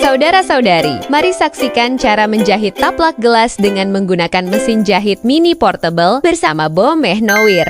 Saudara-saudari, mari saksikan cara menjahit taplak gelas dengan menggunakan mesin jahit mini portable bersama Bo Mehnowir.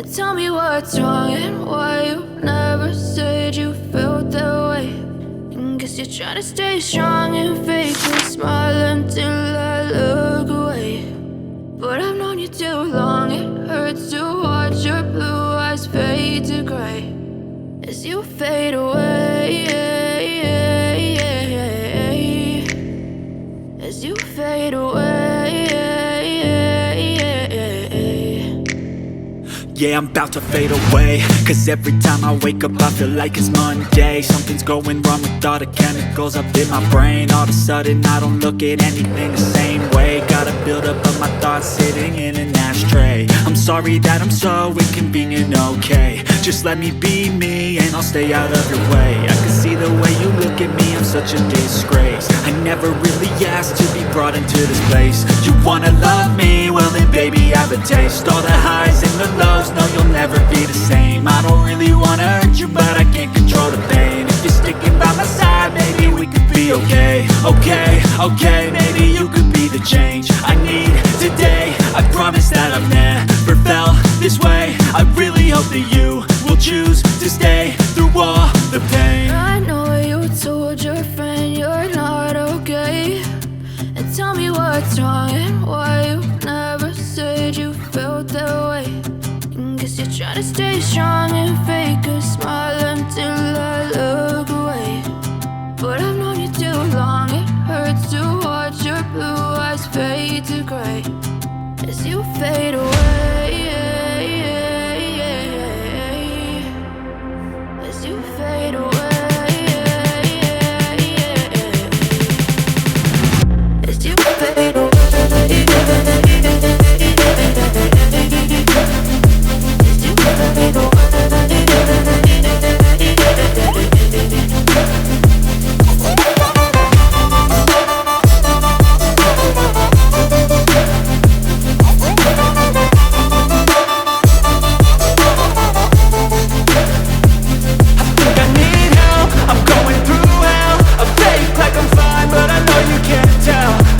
Tell me what's wrong and why you never said you felt that way. And guess you're trying to stay strong and fake a smile until I look away. But I've known you too long, it hurts to watch your blue eyes fade to gray as you fade away. As you fade away. Yeah, I'm about to fade away, cause every time I wake up I feel like it's Monday. Something's going wrong with all the chemicals up in my brain. All of a sudden I don't look at anything the same way. Got a buildup of my thoughts sitting in an ashtray. I'm sorry that I'm so inconvenient, okay. Just let me be me and I'll stay out of your way. I can see the way you look at me, I'm such a disgrace. I never really asked to be brought into this place. You wanna love me? Well then baby I have a taste. All the highs and the lows, no, you'll never be the same. I don't really wanna hurt you, but I can't control the pain. If you're sticking by my side, maybe we could be okay. Okay, maybe you could be the change I need today. I promise that I've never felt this way. I really hope that you will choose to stay through all the pain. I know you told your friend you're not okay. And tell me what's wrong and why you never said you felt that way. Guess you're trying to stay strong and fake a smile until I look away. But I've known you too long, it hurts to watch your blue eyes fade to gray as you fade away. As you fade away. As you fade away.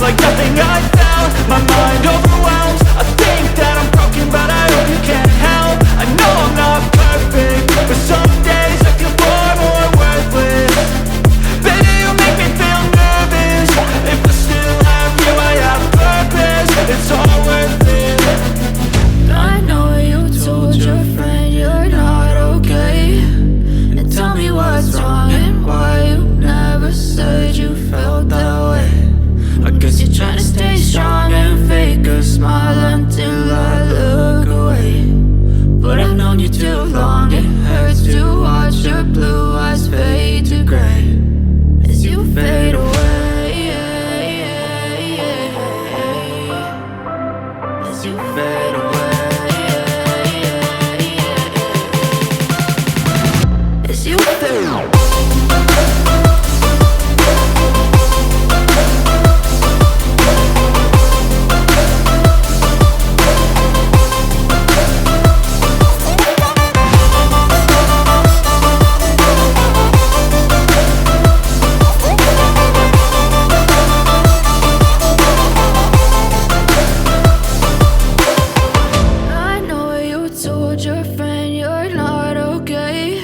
Like nothing I've down, my mind overwhelms. I think that I'm broken, but I hope you can't help. I know I'm not perfect, but some days I feel far more worthless. Baby, you make me feel nervous. If I still have you, I have purpose. It's all worth it. I know you told your friend you're not okay, and tell me what's wrong and why you never said you felt that way. I guess you're trying to stay strong and fake a smile until I look away. But I've known you too long, it hurts to watch your blue eyes fade to gray as you fade away. As you fade away. As you fade away. I know you told your friend you're not okay,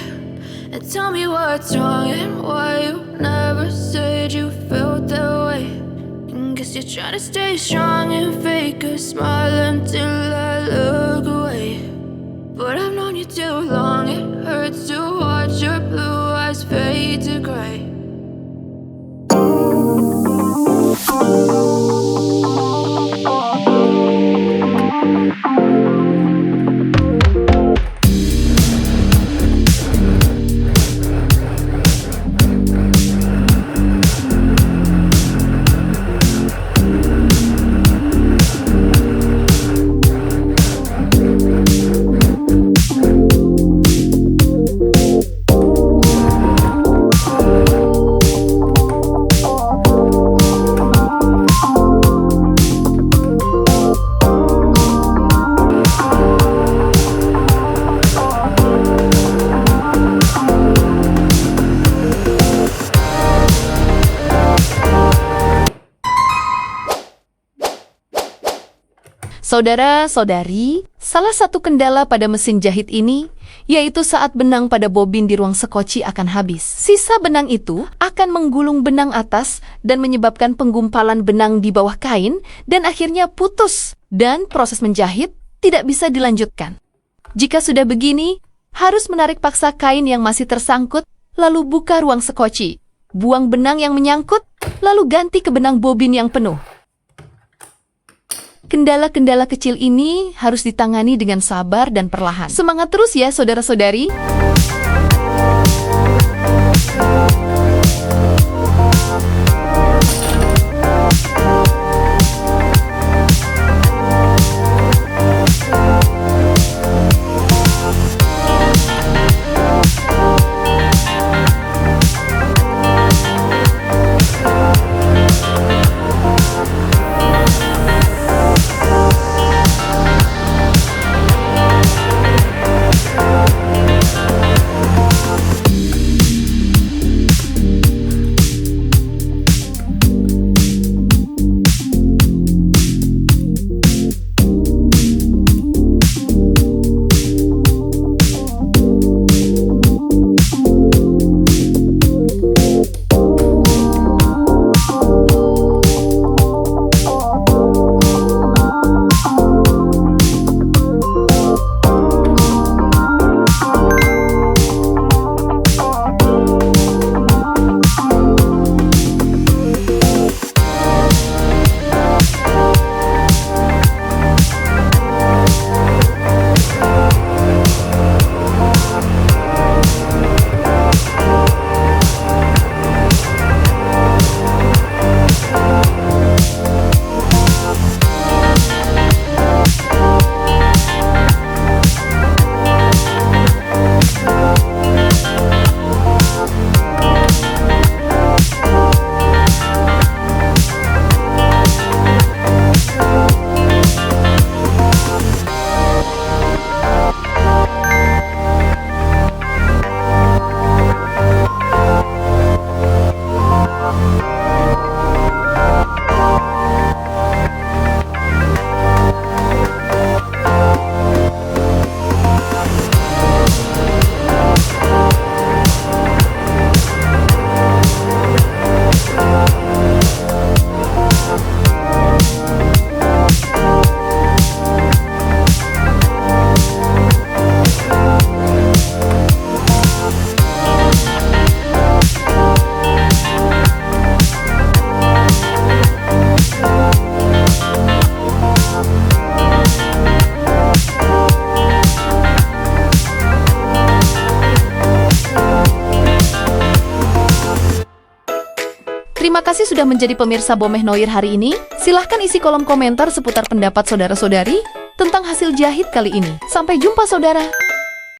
and tell me what's wrong and why you never said you felt that way. And guess you're trying to stay strong and fake a smile until I look away. But I've known you too long, it hurts to watch your blue eyes fade to gray. Saudara-saudari, salah satu kendala pada mesin jahit ini yaitu saat benang pada bobin di ruang sekoci akan habis. Sisa benang itu akan menggulung benang atas dan menyebabkan penggumpalan benang di bawah kain dan akhirnya putus dan proses menjahit tidak bisa dilanjutkan. Jika sudah begini, harus menarik paksa kain yang masih tersangkut lalu buka ruang sekoci, buang benang yang menyangkut, lalu ganti ke benang bobin yang penuh. Kendala-kendala kecil ini harus ditangani dengan sabar dan perlahan. Semangat terus ya saudara-saudari. Terima kasih sudah menjadi pemirsa Bomeh Noir hari ini. Silahkan isi kolom komentar seputar pendapat saudara-saudari tentang hasil jahit kali ini. Sampai jumpa saudara.